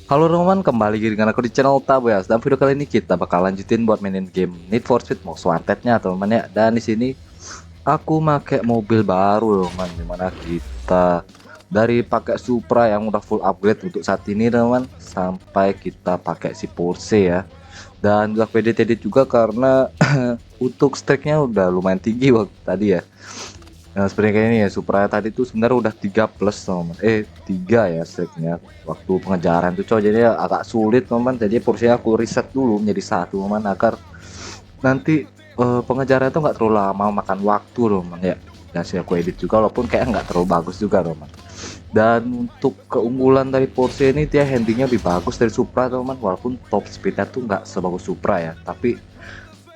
Halo teman, kembali lagi dengan aku di channel Tabas. Dan video kali ini kita bakal lanjutin buat mainin game Need for Speed Most Wanted-nya teman-teman ya. Dan di sini aku pakai mobil baru teman, dimana kita dari pakai Supra yang udah full upgrade untuk saat ini teman, sampai kita pakai si Porsche ya. Dan udah PDTD juga karena untuk strike-nya udah lumayan tinggi waktu tadi ya. Nah, seperti kayak ini ya, Supra tadi tuh sebenarnya udah 3 plus teman. 3 ya strike-nya. Waktu pengejaran tuh coy, jadi agak sulit teman. Jadi porsinya aku reset dulu menjadi satu teman agar nanti pengejaran itu nggak terlalu lama makan waktu teman ya. Dan saya aku edit juga walaupun kayak nggak terlalu bagus juga teman. Dan untuk keunggulan dari Porsche ini, dia handlingnya lebih bagus dari Supra teman, walaupun top speednya tuh nggak sebagus Supra ya, tapi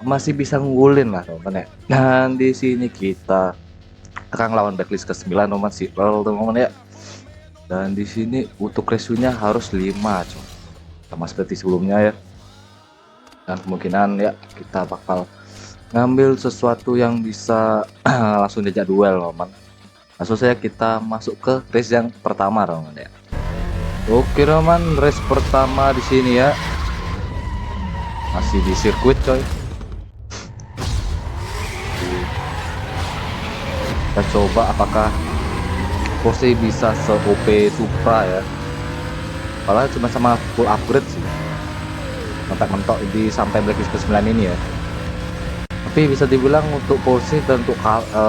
masih bisa ngunggulin lah teman ya. Dan di sini kita akan lawan backlist ke-9 teman, si Earl teman ya. Dan di sini untuk ratio-nya harus 5 coy, sama seperti sebelumnya ya. Dan kemungkinan ya kita bakal ngambil sesuatu yang bisa langsung diajak duel teman. Langsung saja kita masuk ke race yang pertama teman ya. Oke teman, race pertama di sini ya, masih di sirkuit coy. Kita coba apakah Porsche bisa se-OP Supra ya. Padahal cuma sama full upgrade sih, mentok-mentok di sampai blacklist ke-9 ini ya. Tapi bisa dibilang untuk Porsche dan untuk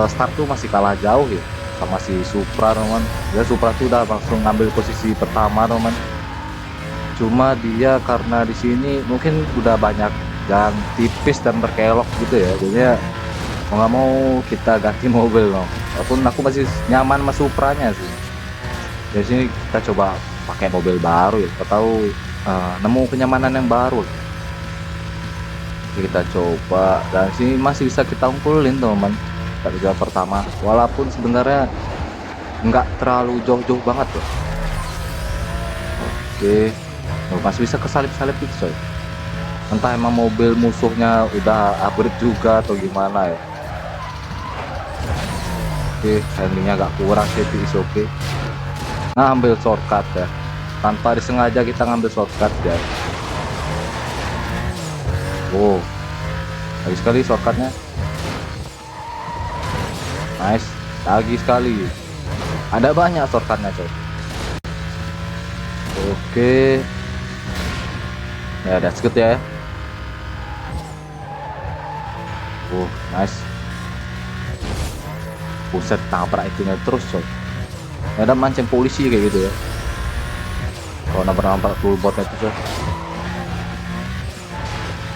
start tuh masih kalah jauh ya sama si Supra teman. Ya Supra tuh udah langsung ngambil posisi pertama teman. Cuma dia karena di sini mungkin udah banyak yang tipis dan berkelok gitu ya. Jadinya mau nggak mau kita ganti mobil dong. Walaupun aku masih nyaman sama Supranya sih. Di sini kita coba pakai mobil baru ya. Kita tahu nemu kenyamanan yang baru. Kita coba, dan sini masih bisa kita unggulin teman. Kita pertama, walaupun sebenarnya nggak terlalu jauh-jauh banget loh. Oke, masih bisa kesalip-salip gitu coy. Entah emang mobil musuhnya udah upgrade juga atau gimana ya. Oke, handlingnya agak kurang sih, is oke. Nah, ambil shortcut ya, tanpa disengaja kita ngambil shortcut ya. Oh, lagi sekali shortcutnya. Nice, lagi sekali. Ada banyak shortcutnya coy. Oke, ya that's good ya. Nice. Buset, tabrak itunya terus coy. Ada mancing polisi kayak gitu ya. Kalau nabrak full botnya itu coy.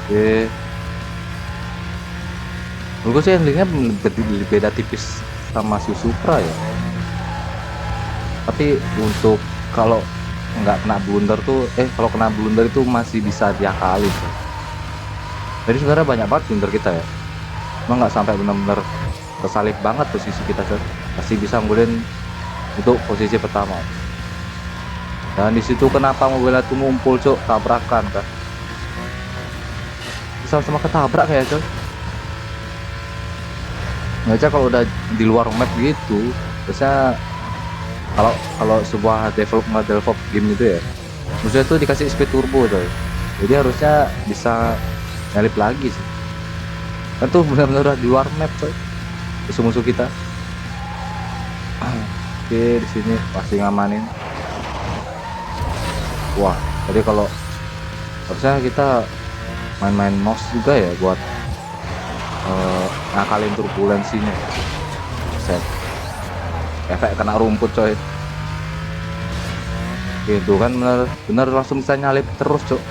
Oke, menurut sih handlingnya beda tipis sama si Supra ya. Tapi untuk kalau nggak kena blunder tuh, kalau kena blunder itu masih bisa diakali coy. Jadi sebenarnya banyak banget blunder kita ya. Emang nggak sampai benar-benar kesalip banget posisi kita coy. Masih bisa ngunggulin untuk posisi pertama. Dan disitu kenapa mobilnya tuh ngumpul cok, tabrakan kan, sama-sama ketabrak kayak coy. Ngaca kalau udah di luar map gitu, biasanya kalau sebuah develop game gitu ya, maksudnya tuh dikasih speed turbo coy, jadi harusnya bisa nyalip lagi sih. Kan tuh benar-benar di luar map coy musuh-musuh kita. Oke, di sini masih ngamanin. Wah, jadi kalau harusnya kita main-main mouse juga ya buat ngakalin turbulensinya. Set, efek kena rumput coy. Gitu kan, bener langsung bisa nyalip terus cok.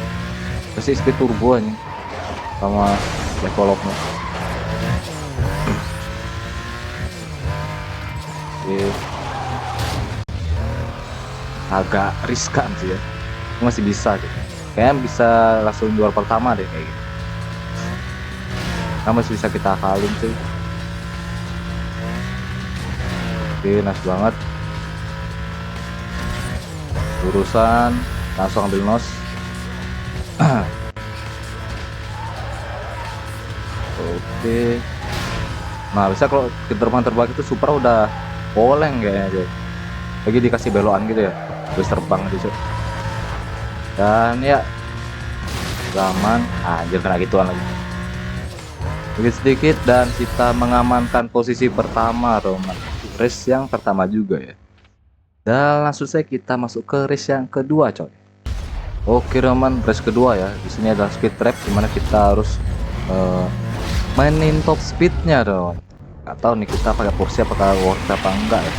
Kasih speed turbo aja sama developnya. Agak riskan sih ya, masih bisa deh. Kayaknya bisa langsung jual pertama deh kayak gitu. Nah, masih bisa kita akalin sih. Oke, nice banget. Urusan langsung ambil nos. Oke, nah bisa kalau terbang itu Supra udah oleng kayaknya aja. Lagi dikasih belokan gitu ya, terus terbang gitu. Dan ya zaman anjir kena gituan lagi sedikit dan kita mengamankan posisi pertama Roman, race yang pertama juga ya. Dan langsung saja kita masuk ke race yang kedua coy. Oke Roman, race kedua ya. Di sini adalah speed trap dimana kita harus mainin top speednya Roman. Gak tahu nih kita pakai Porsche apakah worth apa enggak ya.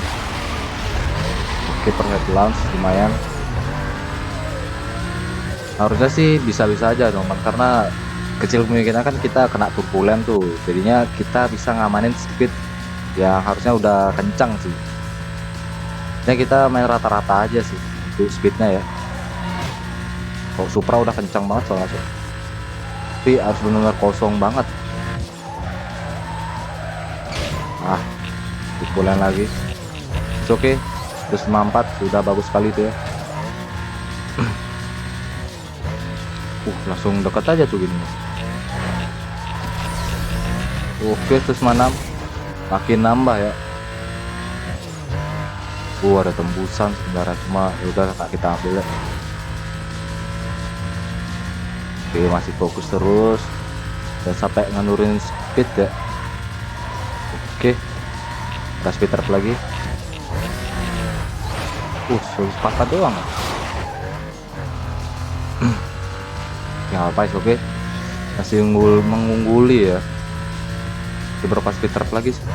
Oke, perfect launch lumayan. Harusnya sih bisa-bisa aja Roman, karena kecil kemungkinan kan kita kena turbulen tuh, jadinya kita bisa ngamanin speed yang harusnya udah kencang sih. Nah kita main rata-rata aja sih untuk speednya ya. Kalau Supra udah kencang banget soalnya, tapi harus benar-benar kosong banget. Turbulen lagi. Oke, terus 54 sudah bagus sekali tuh ya. Langsung dekat aja tuh gini. Oke, terus mana makin nambah ya. Ada tembusan sebenarnya, cuma udah tak kita ambil ya. Oke, masih fokus terus dan sampai ngenurunin speed ya. Oke, kita speed trap lagi. Sepakat doang. Ya apa oke, masih mengungguli ya. Berapa speed trap lagi sih?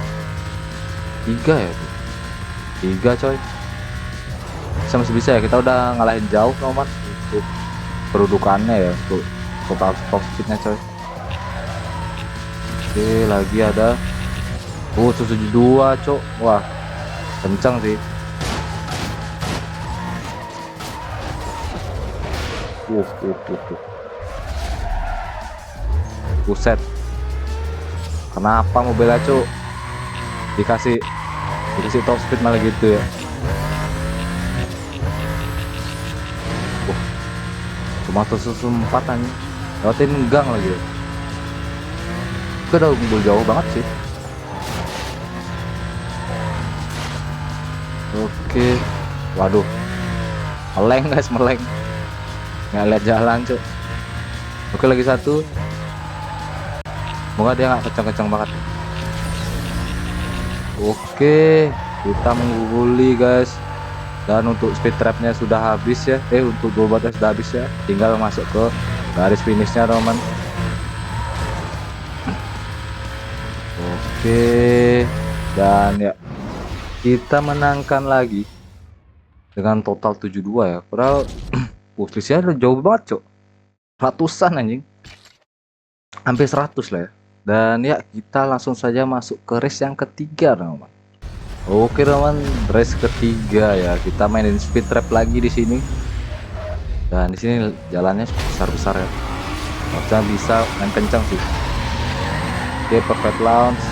3 ya tuh. 3 coy, masih bisa ya. Kita udah ngalahin jauh Roman untuk kedudukannya ya, untuk total top speednya coy. Oke, lagi ada 72 cok. Wah kencang sih. Buset, kenapa mobilnya cuk dikasih top speed malah gitu ya. Cuma tersusun 4 aja lewatin gang lagi. Udah unggul jauh banget sih. Oke, waduh, meleng guys, meleng, nggak lihat jalan cuk. Oke, lagi satu. Semoga dia nggak kencang-kencang banget. Oke, kita mengungguli guys. Dan untuk speed trapnya sudah habis ya. Untuk bobotnya sudah habis ya. Tinggal masuk ke garis finishnya Roman. Oke, dan ya kita menangkan lagi dengan total 72 ya. Padahal posisinya udah jauh banget cok, ratusan anjing, hampir 100 lah ya. Dan ya kita langsung saja masuk ke race yang ketiga Roman. Oke Roman, race ketiga ya. Kita mainin speed trap lagi di sini. Dan di sini jalannya besar-besar ya. Harusnya bisa main kencang sih. Oke, perfect launch.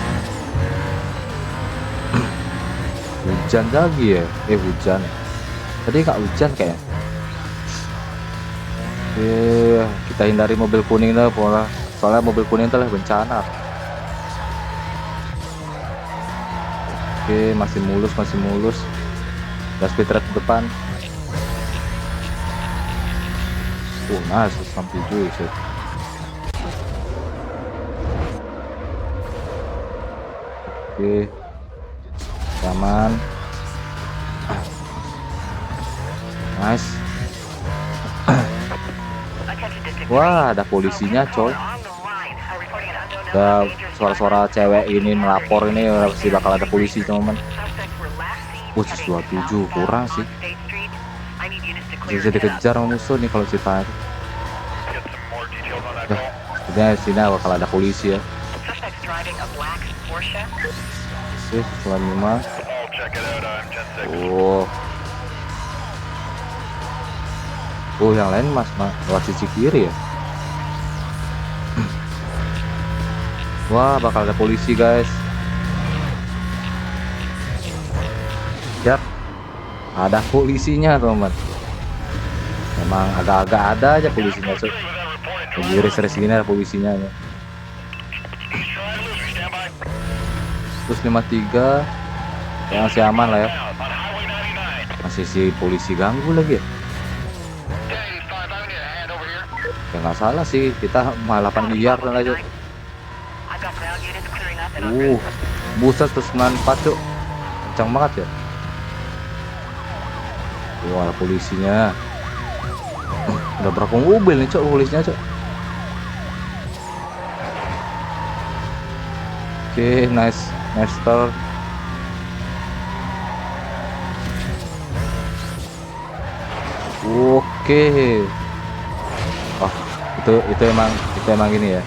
Hujan lagi ya. Hujan. Tadi nggak hujan kayaknya. Oke, kita hindari mobil kuning lah pola. Soalnya mobil kuning telah bencana. Oke, masih mulus. Gas speed trap ke depan. Nice, sampai juga sih. Oke, aman. Nice. Wah, ada polisinya coy. Ada suara-suara cewek ini melapor, ini pasti bakal ada polisi teman-teman. 27 kurang sih. Bisa dikejar sama musuh nih kalau ceritanya. Udah sini bakal ada polisi ya. Sih, 95. Yang lain lewat sisi kiri ya. Wah, bakal ada polisi guys. Yap, ada polisinya teman. Memang agak-agak ada aja polisinya. Lagi race gini ada polisinya ya. Terus 53 yang masih aman lah ya. Masih si polisi ganggu lagi ya. Ya nggak salah sih, kita malah 8 miliar aja. Buset tuh 94 cuk, kencang banget ya. Wah polisinya, udah berapa mobil nih cuk polisinya cuk. Oke, nice turn. Oke. Oh, itu emang gini ya.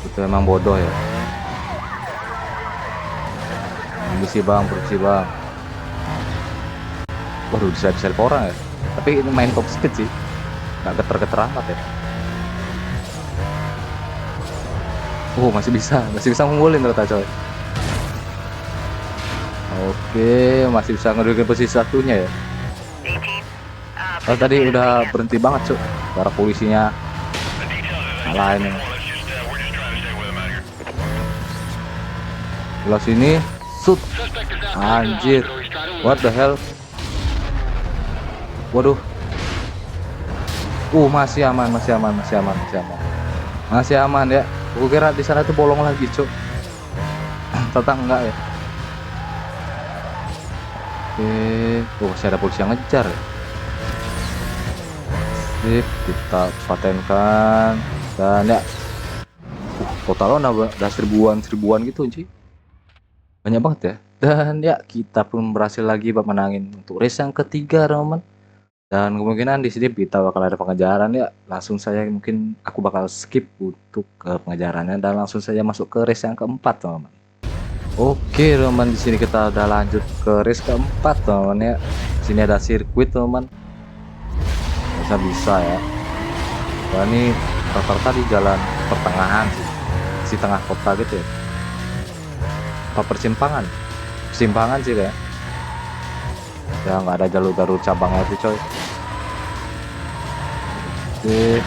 Itu emang bodoh ya. Permisi bang. Waduh, bisa orang ya. Tapi ini main top speed sih, nggak geter-geter amat ya. Masih bisa ngumpulin ternyata coy. Oke, masih bisa ngedudukin posisi satunya ya. Oh, tadi udah berhenti banget cuk, para polisinya lain ya. Sebelah sini, shoot, anjir, what the hell. Waduh. Masih aman ya. Aku kira di sana tuh bolong lagi, cuk. Ternyata enggak ya. Oke. Masih ada polisi yang ngejar ya. Sip, kita patenkan dan ya. Totalnya udah seribuan gitu, Ci. Banyak banget ya. Dan ya, kita pun berhasil lagi menangin untuk race yang ketiga, teman. Dan kemungkinan di sini kita bakal ada pengejaran ya. Langsung saja mungkin aku bakal skip untuk pengejarannya dan langsung saja masuk ke race yang keempat, teman. Oke, teman, di sini kita udah lanjut ke race keempat, teman ya. Di sini ada sirkuit, teman. Bisa ya. Wah, ini rata-rata di jalan pertengahan sih. Si tengah kota gitu ya. Apa persimpangan sih kayak. Ya nggak ada jalur cabangnya itu coy. Oke.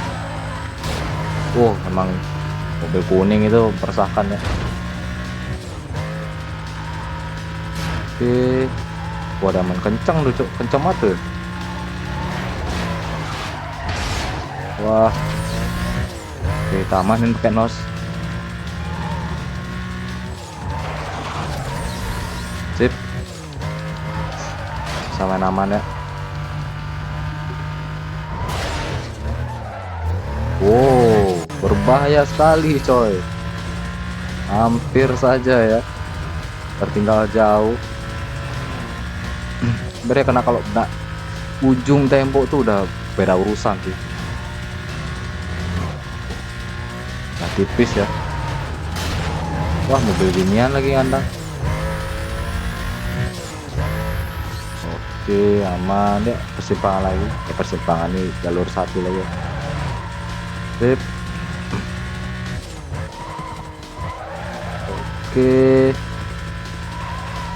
Emang mobil kuning itu meresahkan ya. Oke. Ada aman kencang tuh cok, kencang banget tuh. Wah. Oke, kita amanin pakai nos. Sip. Sama aman ya. Wow, berbahaya sekali coy. Hampir saja ya, tertinggal jauh. Sebenarnya karena kalau nggak ujung tembok tuh udah beda urusan sih. Nah, tipis ya. Wah, mobil ginian lagi ngandang. Oke, aman ya. Persimpangan lagi. Persimpangan ini jalur satu lagi. Sip. Oke.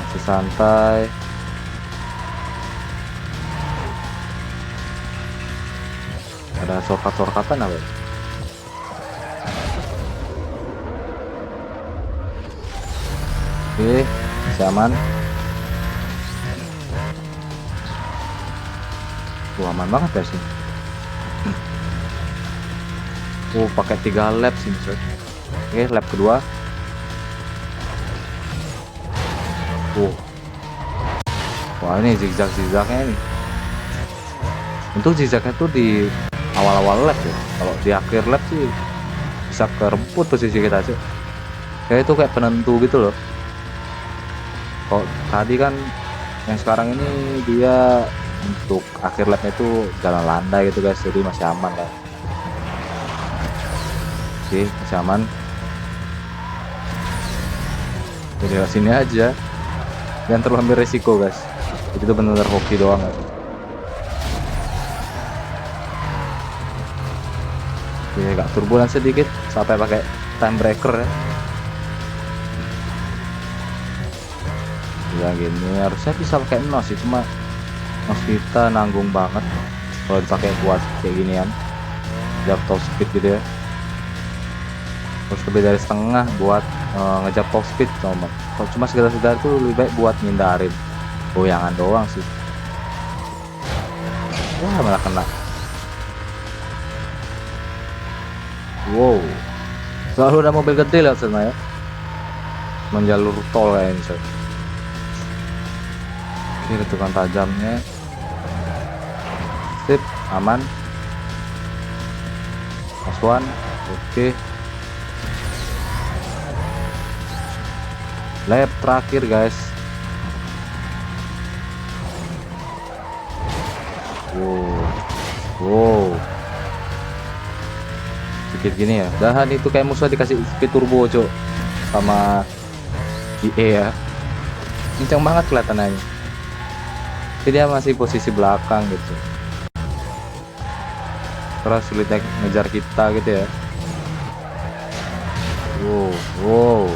Masih santai. Ada shortcut-shortcutan apa? Oke, masih aman. Aman banget ya sih. Pakai 3 lap sih coy. Oke, lap kedua. Wah, ini zigzagnya ini. Untuk zigzagnya tuh di awal-awal lap ya. Kalau di akhir lap sih bisa kerebut posisi kita sih. Kayak itu kayak penentu gitu loh. Kalau tadi kan yang sekarang ini dia untuk akhir lapnya itu jalan landai gitu guys, jadi masih aman lah. Oke, masih aman. Jadi sini aja, jangan terlalu ambil resiko guys. Jadi itu benar-benar hoki doang guys. Oke, agak turbulen sedikit sampai pakai time breaker ya. Ya gini harusnya bisa pakai nos sih, cuma nos kita nanggung banget kalau dipakai buat kayak ginian ngejar top speed gitu ya. Terus lebih dari setengah buat ngejar top speed teman. Kalau cuma sekedar itu lebih baik buat ngindarin goyangan doang sih. Wah, malah kena. Wow, selalu ada mobil gede lewat sana ya, menjalur tol kayaknya coy. Oke, letupan tajamnya sip, aman. Mas Wan, oke. Lap terakhir guys. Wow, sedikit gini ya. Dan itu kayak musuh dikasih speed turbo cok sama IE ya. Kencang banget kelihatannya. Jadi dia masih posisi belakang gitu. Terus sulitnya ngejar kita gitu ya. Wow.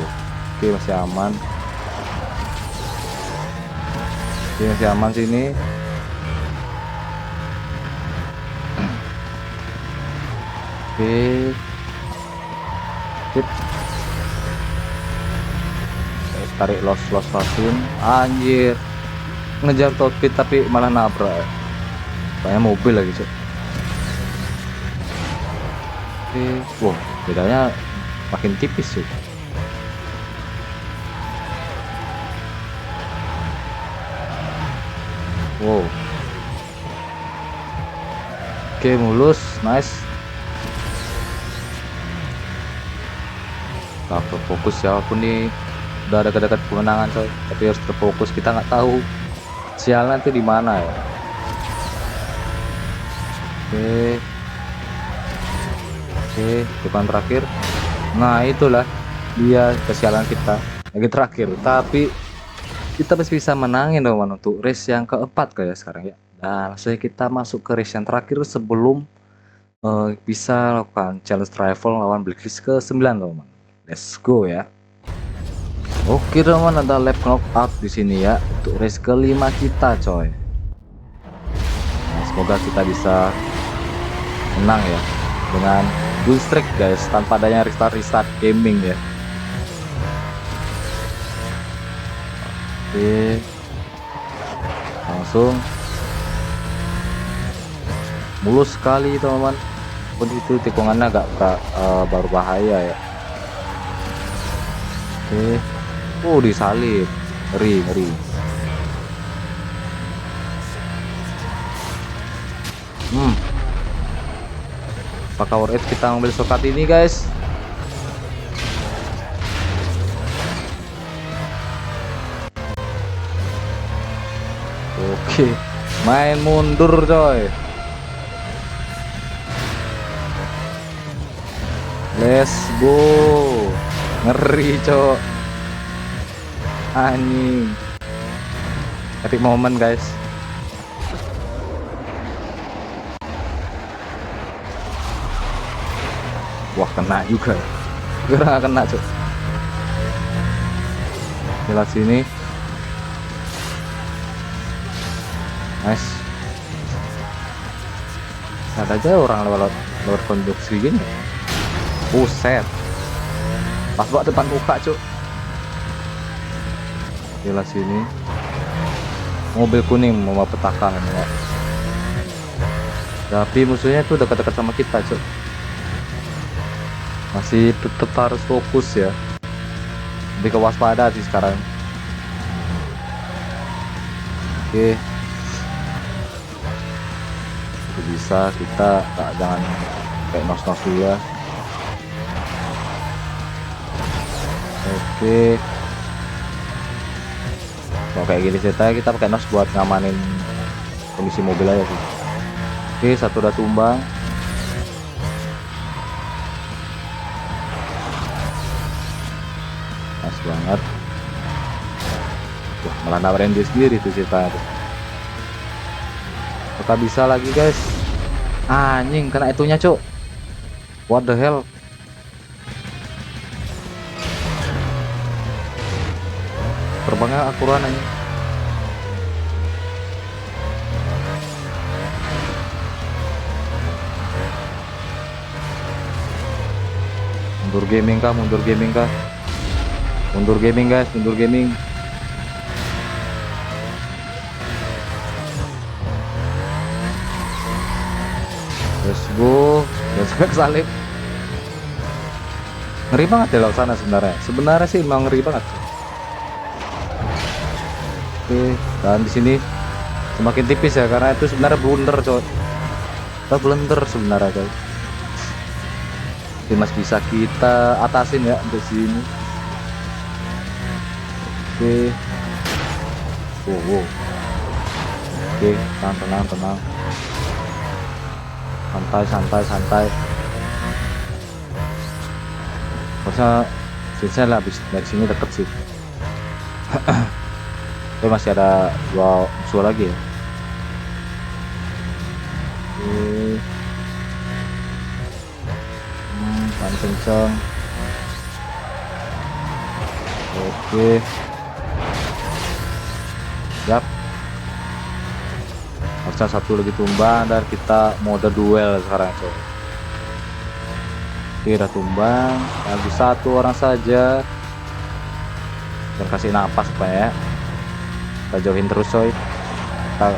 Oke, masih aman. Oke, masih aman sini. Oke. Sip. Tarik los pasin. Anjir. Ngejar top speed tapi malah nabrak. Banyak mobil lagi, Cok. Oke. Wow, bedanya makin tipis sih. Wow. Oke, mulus, nice. Kita fokus ya, walaupun nih udah ada dekat kemenangan coy, tapi harus terfokus. Kita nggak tahu sialnya itu di mana ya. Oke, depan terakhir. Nah, itulah dia kesialan kita lagi terakhir, tapi kita masih bisa menangin dong untuk race yang keempat kayak sekarang ya. Nah, langsung kita masuk ke race yang terakhir sebelum bisa lakukan challenge travel lawan blacklist ke 9 teman. Let's go ya. Oke teman, ada lap knockout di sini ya untuk race kelima kita coy. Nah, semoga kita bisa menang ya dengan win streak guys, tanpa adanya restart gaming ya. Oke, langsung mulus sekali teman-teman. Pun itu tikungannya agak baru bahaya ya. Oke, disalip, ngeri. Apakah worth it kita ngambil shortcut ini guys? Oke, main mundur coy. Let's go. Ngeri cok, anjing. Epic moment guys. Wah, kena juga. Kira kena cok. Jelas sini. Nice. Ada aja orang lewat konduksi gini. Buset. Pas buat depan muka cuk. Jelas sini. Mobil kuning mau petakan ya. Tapi musuhnya tuh dekat-dekat sama kita cuk. Masih tetap harus fokus ya. Lebih kewaspada sih sekarang. Oke. Itu bisa kita jangan kayak nos-nos dulu ya. Oke, mau kayak gini ceritanya kita pakai nos buat ngamanin kondisi mobil aja sih. Oke, satu udah tumbang. Pas banget. Wah, malah nawarin dia sendiri tuh ceritanya tuh. Apakah bisa lagi guys? Anjing, kena itunya cok. What the hell? Terbangnya akuran aja. Mundur gaming kah? Mundur gaming guys, mundur gaming. Let's go. Dan sampai kesalip. Ngeri banget ya laut sana sebenarnya. Sebenarnya sih emang ngeri banget. Oke, dan di sini semakin tipis ya karena itu sebenarnya blunder coy. Kita blunder sebenarnya coy. Oke, mas bisa kita atasin ya untuk sini. Oke. Wow. Oke, tenang. Santai. Harusnya saya lah habis dari sini deket sih. Tapi masih ada 2 musuh lagi ya. Oke. Kenceng. Oke. Siap. Harusnya 1 lagi tumbang dan kita mode duel sekarang coy. Oke, udah tumbang. Lagi 1 orang saja. Dan kasih napas apa ya. Kita jauhin terus coy. Kita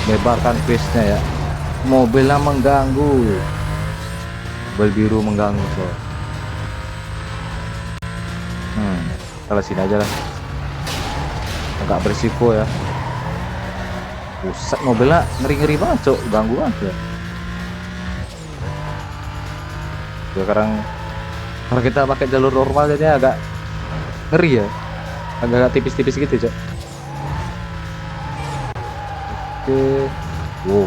lebarkan pace-nya ya. Mobilnya mengganggu. Mobil biru mengganggu coy. Kita sini aja lah. Agak berisiko ya. Buset, mobilnya ngeri banget cok, ganggu banget ya. Sekarang kalau kita pakai jalur normal jadi agak ngeri ya, agak tipis-tipis gitu cok. Oke, wow,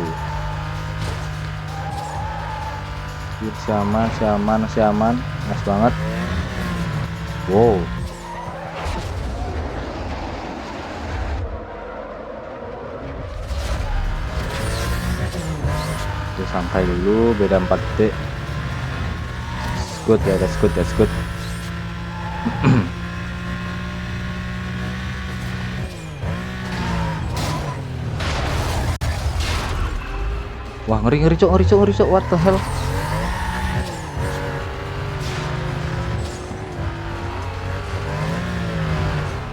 siaman, nice banget. Wow, oke, santai dulu, beda 4 detik. Good ya, that's good. Wah, ngeri cok, what the hell.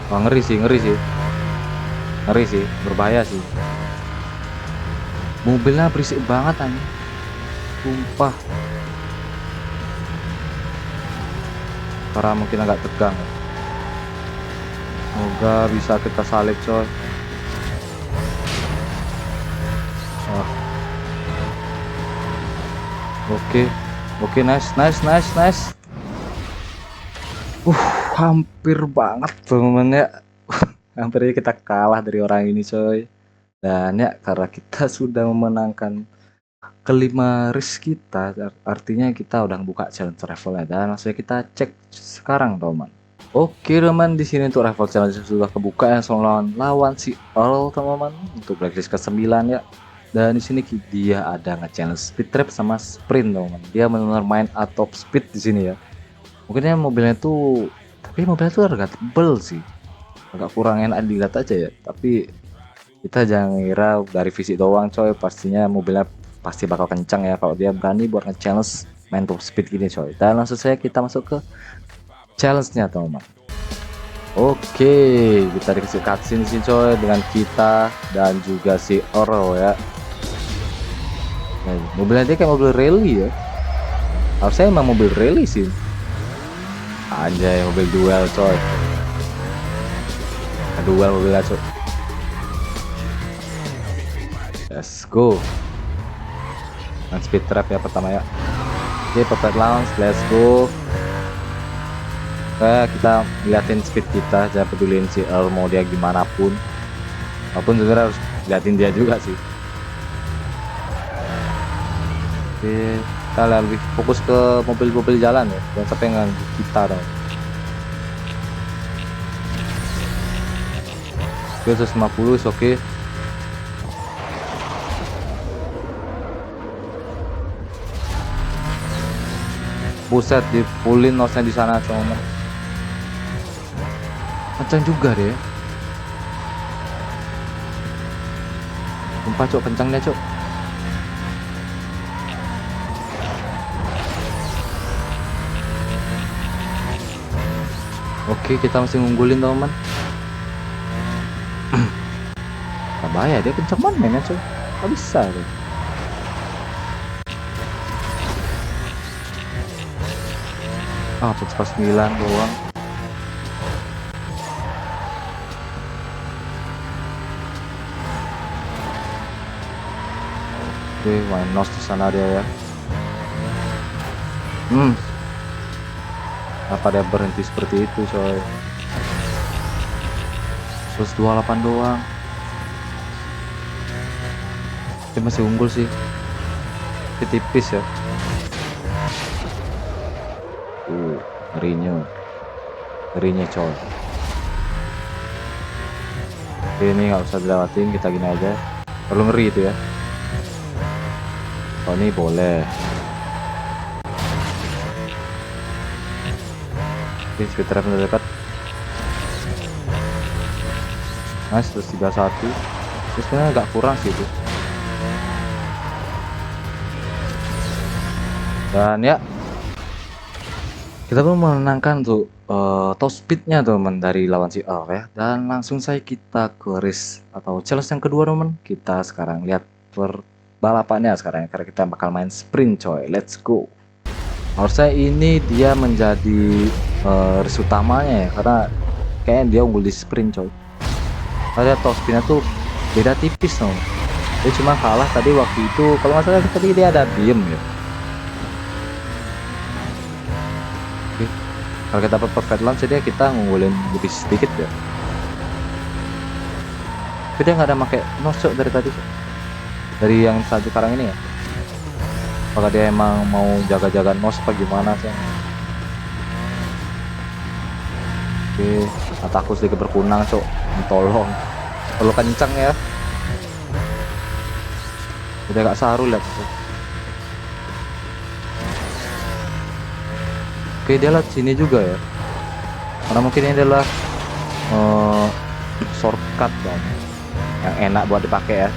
Wah, ngeri sih, berbahaya sih. Mobilnya berisik banget anjing, sumpah. Karena mungkin agak tegang. Semoga bisa kita salib coy. Oke, nice. Hampir banget temen ya. Hampir kita kalah dari orang ini coy. Dan ya karena kita sudah memenangkan kelima race kita, artinya kita udah buka challenge travel ya, dan langsung kita cek sekarang teman. Oke teman, di sini untuk rival challenge sudah kebuka yang lawan si Earl teman-teman untuk blacklist ke-9 ya. Dan di sini dia ada nge-challenge speed trap sama sprint teman-teman. Dia benar-benar main out of speed di sini ya. Mungkinnya mobilnya tuh, tapi mobilnya tuh agak tebel sih. Agak kurang enak dilihat aja ya. Tapi kita jangan ngira dari fisik doang coy, pastinya mobilnya pasti bakal kencang ya kalau dia berani buat nge-challenge main top speed gini coy. Dan langsung saja kita masuk ke challenge-nya teman-teman. Oke, kita dikasih cutscene sih coy dengan kita dan juga si Oro ya. Nah, mobilnya dia kayak mobil rally ya. Harusnya emang mobil rally sih. Anjay, mobil duel coy. Duel mobilnya coy. Let's go. Dan speed trap ya pertama ya. Oke, perfect launch, let's go. Kita liatin speed kita, jangan pedulin si Earl mau dia gimana pun. Walaupun sebenarnya harus liatin dia juga sih. Oke, kita lebih fokus ke mobil-mobil jalan ya, jangan sampai nganggu kita dong. Oke, 150 is oke. Buset, di fullin nosnya di sana cuma. Kencang juga deh. Sumpah cok, kencangnya cok. Oke, kita masih ngunggulin teman. Gak bahaya, dia kencang banget mainnya cok. Gak bisa deh. Ah, 9 doang. Oke, main nos di sana dia ya. Apa dia berhenti seperti itu coy? 128 doang. Dia masih unggul sih. Tapi tipis ya. Ngerinya. Ngerinya coy. Oke, ini nggak usah dilewatin, kita gini aja. Perlu ngeri itu ya. Oh, ini boleh. Oke, speed trap udah dekat. Nice, terus 31. Terus sebenarnya agak kurang sih itu. Dan ya, kita pun menenangkan tuh top speednya teman dari lawan si Al ya. Dan langsung saja kita ke race atau challenge yang kedua teman. Kita sekarang lihat balapannya sekarang karena kita bakal main sprint coy. Let's go. Harusnya ini dia menjadi race utamanya ya, karena kayaknya dia unggul di sprint coy. Karena top speednya tuh beda tipis dong. Dia cuma kalah tadi waktu itu, kalau nggak salah tadi dia ada diem ya. Oke, kalau kita dapat perfect launch dia kita ngunggulin lebih sedikit ya. Tapi dia nggak ada pakai nosok dari tadi, dari yang satu sekarang ini ya. Apakah dia emang mau jaga-jaga nos apa gimana sih? Oke, mataku sedikit berkunang cok, tolong, perlu kencang ya. Udah gak saru lihat. Oke, dia lihat sini juga ya, karena mungkin ini adalah shortcut kan yang enak buat dipakai ya.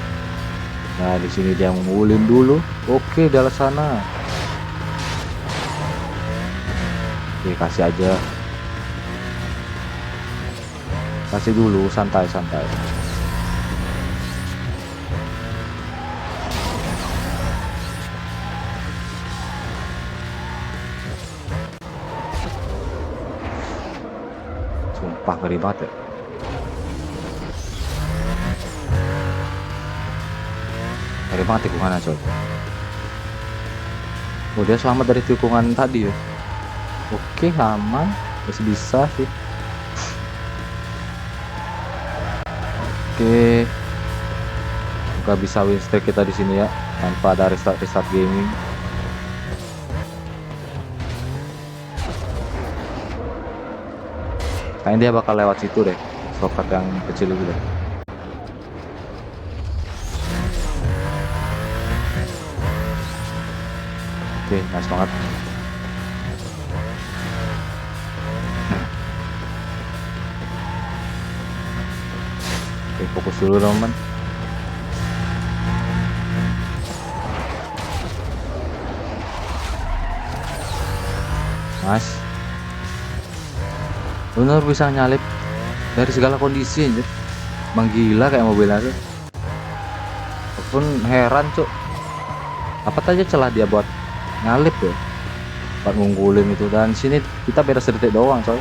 Nah, di sini dia ngumpulin dulu. Oke, dari sana. Oke, kasih aja. Kasih dulu, santai-santai. Sumpah ngeri banget ya. Ngeri banget tikungannya coy. Oh, dia selamat dari tikungan tadi ya. Oke, aman. Masih bisa sih. Oke, nggak bisa win streak kita di sini ya, tanpa ada restart gaming. Kayaknya dia bakal lewat situ deh, shortcut yang kecil itu deh. Oke, nice banget. Oke, fokus dulu teman. Mas, bener bisa nyalip dari segala kondisi aja. Menggila kayak mobilnya tuh. Walaupun heran cuk, apa aja celah dia buat nyalip ya, buat ngunggulin itu. Dan sini kita beda sedetik doang coy.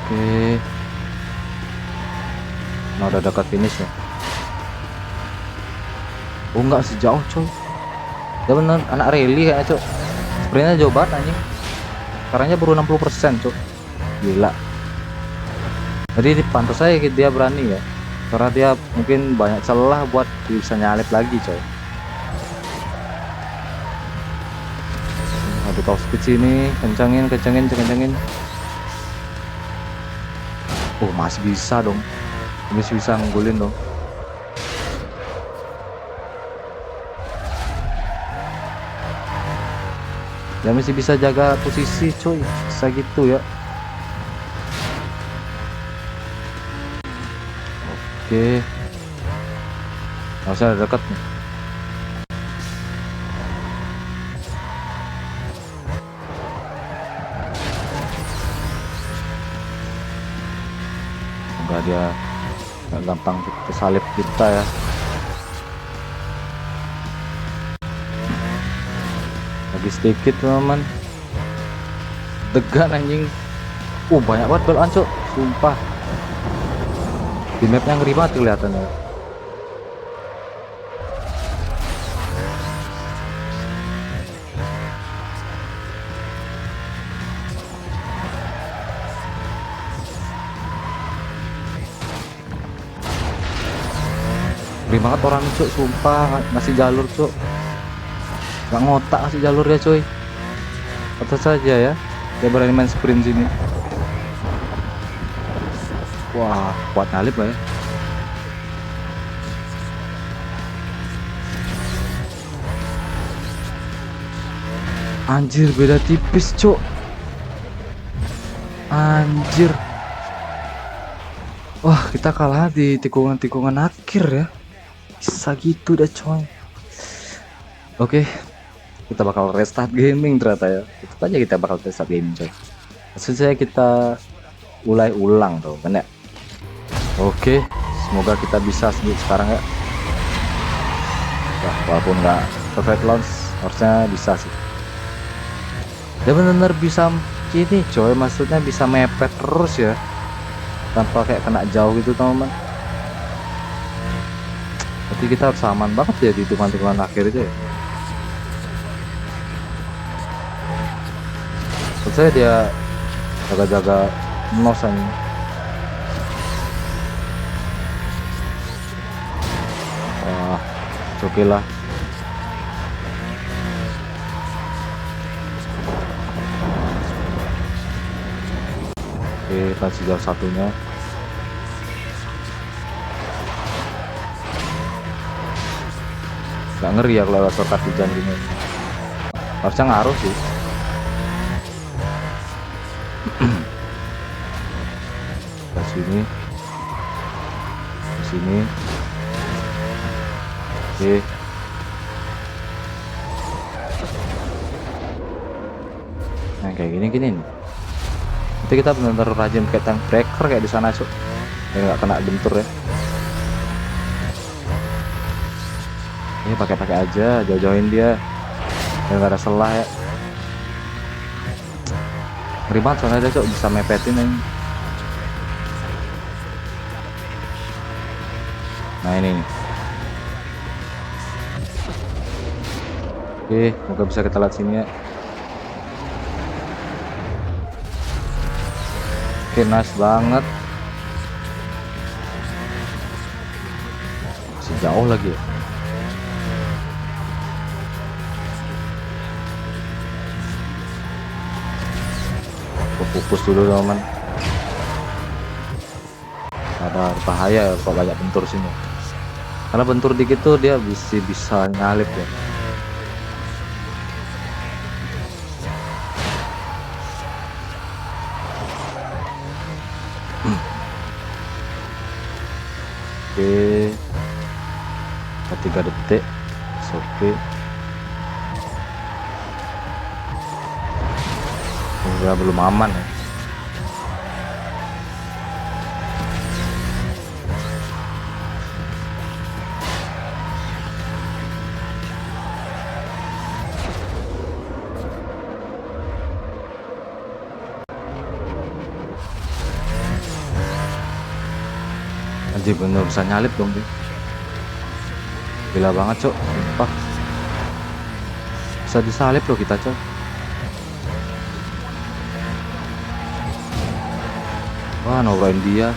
Oke, nah udah dekat finish ya. Oh, nggak sejauh coy, dia bener anak rally kayaknya coy. Sprintnya jauh banget anjing, karanya baru 60% coy. Gila. Jadi pantas saya dia berani ya, karena dia mungkin banyak celah buat bisa nyalip lagi coy. Ada top speed sini, kencengin. Oh, masih bisa dong, masih bisa ngunggulin dong. Ya masih bisa jaga posisi coy, bisa gitu ya. Oke, nggak usah dekat nih. Semoga dia nggak gampang kesalip kita ya. Lagi sedikit teman, degan anjing. Banyak banget belan cok, sumpah. Di mapnya ngeri banget kelihatannya. Ngeri banget orang cok, sumpah. Ngasih jalur cok, nggak ngotak ngasih jalur ya coy. Atas saja ya, dia berani main sprint sini. Wah, kuat nyalip lah ya. Anjir, beda tipis cok. Anjir. Wah, kita kalah di tikungan-tikungan akhir ya. Bisa gitu dah coy. Oke, kita bakal restart gaming ternyata ya. Itu aja kita bakal restart gaming coy. Maksudnya kita mulai ulang tuh kan ya. Oke, semoga kita bisa sekarang ya. Wah, walaupun nggak perfect launch, harusnya bisa sih. Dia bener-bener bisa gini coy, maksudnya bisa mepet terus ya, tanpa kayak kena jauh gitu teman-teman. Jadi kita harus aman banget ya di tikungan-tikungan akhir itu ya. Menurut saya dia jaga-jaga nos ini. Wah, oke lah. Oke, kasih jauh satunya. Gak ngeri ya kalau lewat shortcut hujan gini. Harusnya ngaruh sih. Ke sini. Ke sini. Oke. Nah, kayak gini nih. Nanti kita benar-benar rajin pakai tank breaker kayak di sana cuk. Biar nggak kena bentur ya. Ini pakai aja, jauh-jauhin dia. Biar nggak ada celah ya. Ngeri banget soalnya dia cuk, bisa mepetin ini. Nah ini nih. Oke, semoga bisa kita lihat sini ya. Oke, nice banget. Masih jauh lagi ya. Fokus dulu teman. Ada bahaya ya kalau banyak bentur sini. Karena bentur dikit tuh dia bisa nyalip ya. Oke, 3 detik. Oke. Ya belum aman ya. Anjir, bener bisa nyalip dong dia. Gila banget cok, sumpah. Bisa disalip loh kita cok. Wah, nobrain dia.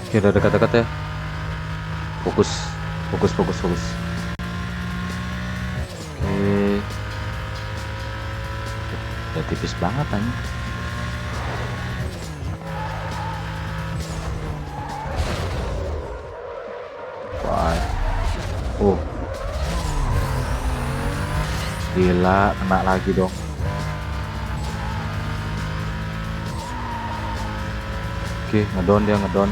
Oke, udah dekat-dekat ya. Fokus. Oke. Udah tipis banget aja. Wah. Gila, kena lagi dong. Oke, ngedon.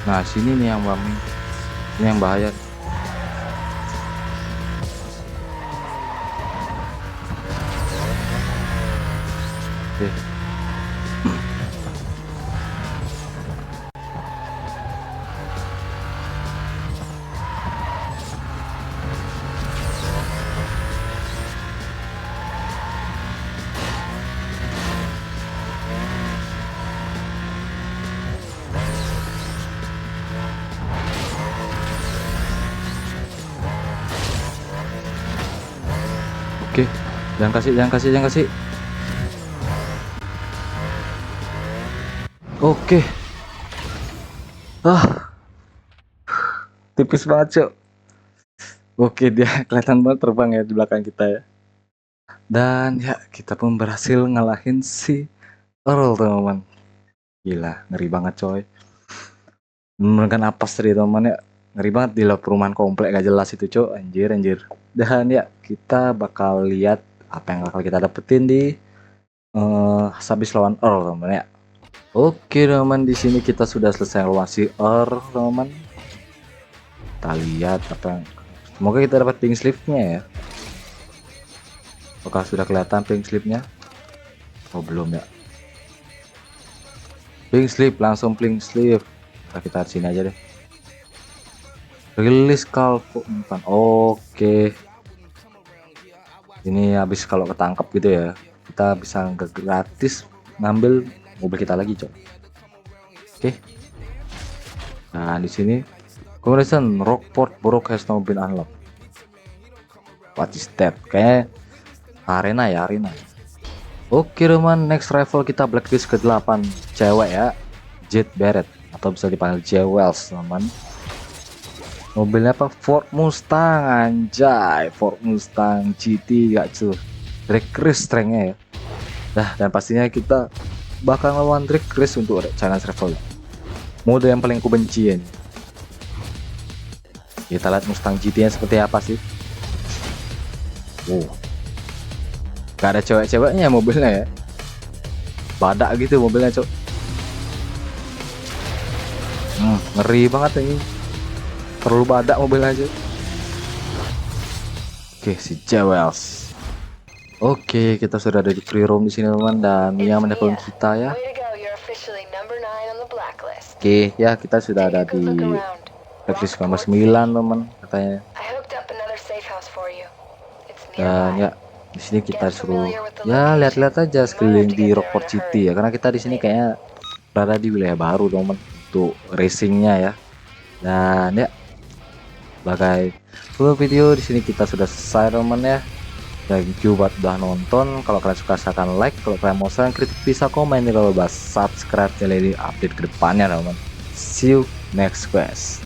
Nah, sini nih yang rame. Ini yang bahaya. Oke. Oke, jangan kasih. Oke. Tipis banget, Cok. Oke, dia kelihatan banget terbang ya di belakang kita ya. Dan ya, kita pun berhasil ngalahin si Earl, teman-teman. Gila, ngeri banget, coy. Menekan apa tadi, teman-teman ya. Ngeri banget di perumahan komplek gak jelas itu, Cok. Anjir. Dan ya, kita bakal lihat apa yang bakal kita dapetin di habis lawan Earl, teman-teman ya. Oke, teman-teman, di sini kita sudah selesai lawan si Earl, teman-teman. Kita lihat apa yang semoga kita dapat pink slip-nya ya. Apakah sudah kelihatan pink slip-nya? Oh, belum ya. Pink slip, langsung pink slip. Nah, kita sini aja deh. Rilis Calvo umpan. Oke. Ini habis kalau ketangkep gitu ya, kita bisa gratis ngambil mobil kita lagi, Cok. Oke. Nah, di sini Congratulations, Rockport Borough has now been unlocked. What is that? Kayak arena ya, arena. Oke, teman, next rival kita blacklist ke-8, cewek ya. Jet Barrett atau bisa dipanggil J Wells, teman. Mobilnya apa? Ford Mustang, anjay. Ford Mustang GT gak cuy. Drag Race strengthnya ya. Nah, dan pastinya kita bakal lawan Drag Race untuk challenge rival. Mode yang paling ku benci ini. Kita lihat Mustang GT nya seperti apa sih. Gak ada cewek-ceweknya mobilnya ya. Badak gitu mobilnya, Cok. Ngeri banget ini. Terlalu badak mobilnya aja. Oke, si Jewels. Oke, kita sudah ada di free roam di sini, teman, dan Mia menelpon kita ya. Oke, ya kita sudah ada di blacklist nomor 9, teman, katanya. Dan ya di sini kita suruh ya lihat-lihat aja sekeliling di Rockport City ya, karena kita di sini kayaknya berada di wilayah baru, teman, untuk racingnya ya. Dan ya sebagai full video di sini kita sudah selesai, teman ya. Thank you buat udah nonton. Kalau kalian suka silahkan like, kalau kalian mau saran kritik bisa komen, kalau bahas subscribe, jadi update kedepannya, teman. See you next quest.